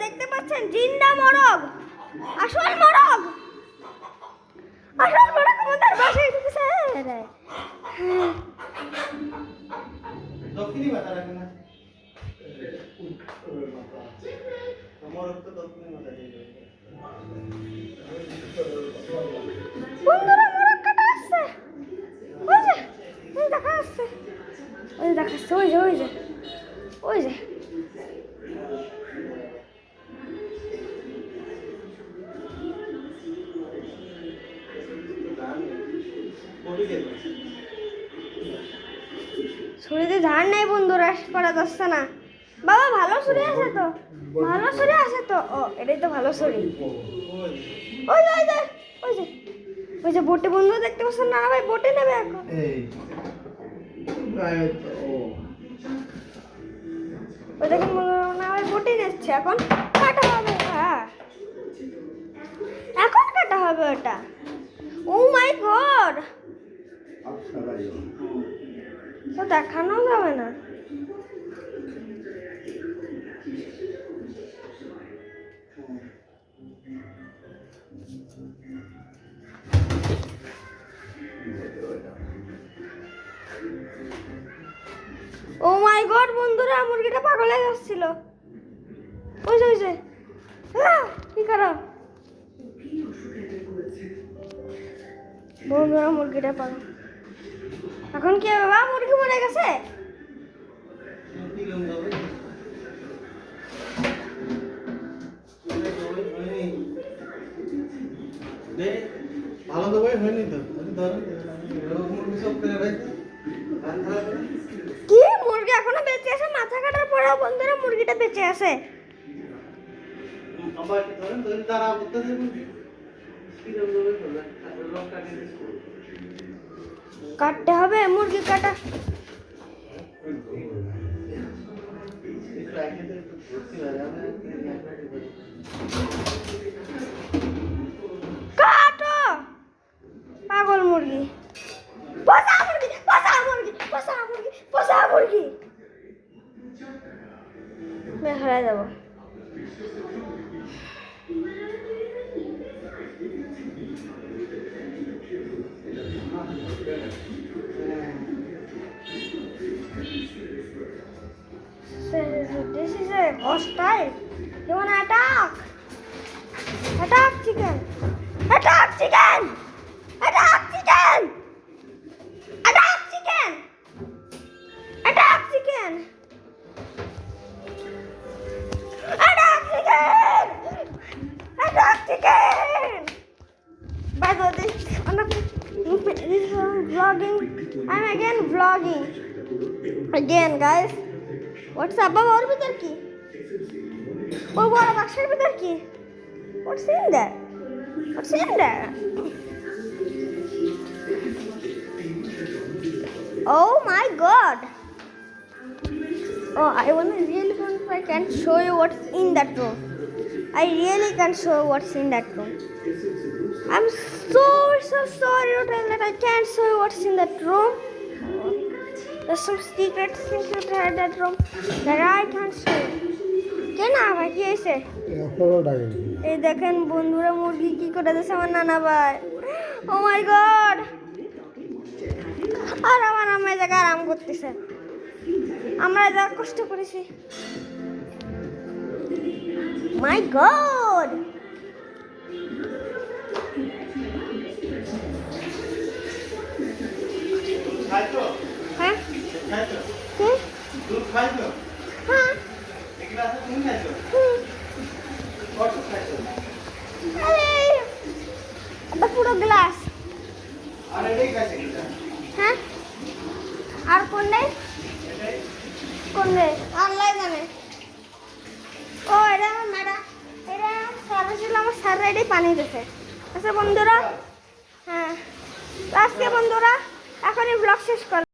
দেখতে পাচ্ছেন জিন্দা মোরগ, আসল মোরগ, আসল মোরগ আমাদের বাসায় ঢুকেছে। দক্ষিণী মাথা রাখে না মোরগ তো দক্ষিণী মাথা দিয়ে বন্ধুরা মোরগ কাটা আসছে, ওই যে ওই দেখা আসছে, ওই দেখাচ্ছে, ওই যে ওই যে ওই যে ছুরিতে ধার নেই বন্ধুরা, করা যাচ্ছে না। বাবা ভালো ছুরি আছে তো, ভালো ছুরি আছে তো। ও এটাই তো ভালো ছুরি। ওই যে ওই যে ওই যে ওই যে বোটে বন্ধু দেখতে পাচ্ছেন না ভাই, বোটে নেবে এখন। ওই দেখেন বন্ধুরা না ভাই, বোটে নিচ্ছে এখন। কাটা হবে, হ্যাঁ এখন কাটা হবে ওটা। ও মাই গড, তো দেখানো যাবে না। ও মাই গড বন্ধুরা, মুরগিটা পাগল হয়ে যাচ্ছিল। ওই যে ওই যে কি করো বন্ধুরা, মুরগিটা পাগল। এখন কি হবে বাবা, মুরগি মরে গেছে। ভালো তো ভাই হয়নি তো, কি মুরগি এখনো বেঁচে আছে? মাথা কাটার পরেও বন্ধুরা মুরগিটা বেঁচে আছে। কাটতে হবে মুরগি কাটা। কাটো পাগল মুরগি, পোষা মুরগি, পোষা মুরগি, পোষা মুরগি, পোষা মুরগি। হারাই যাবো। This is a hostile. You wanna attack? Attack chicken! Attack chicken! Attack chicken! Attack chicken! Attack chicken! Attack chicken! Attack chicken! By the way, this is vlogging. I'm again vlogging. Again, guys. What's up? বাবা ওর ভিতর কি? ও বড় বাক্সের ভিতর কি? What's in there? What's in there? Oh my god! Oh, I can't show you what's in that room. I really can't show you what's in that room. I'm so sorry to tell that I can't show you what's in that room. There's some secret things inside that room that I can't show you. কে না ভাই কি হয়েছে? এই দেখেন বন্ধুরা মুরগি কি করে দিয়েছে আমার নানা ভাই। ও মাই গড, আর আমার আম্মা এই জায়গায় আরাম করতেছে, আমরা যা কষ্ট করেছি। মাই গড, হ্যাঁ হ্যাঁ পুরো গ্লাস। হ্যাঁ আর কোনটাই কোনটাই আল্লাহ জানে। ও এটা আমার ম্যাডাম, এটা স্যার ছিল, আমার স্যাররা এটাই পানি দিয়েছে। আচ্ছা বন্ধুরা, হ্যাঁ আজকে বন্ধুরা এখনই ব্লগ শেষ কর।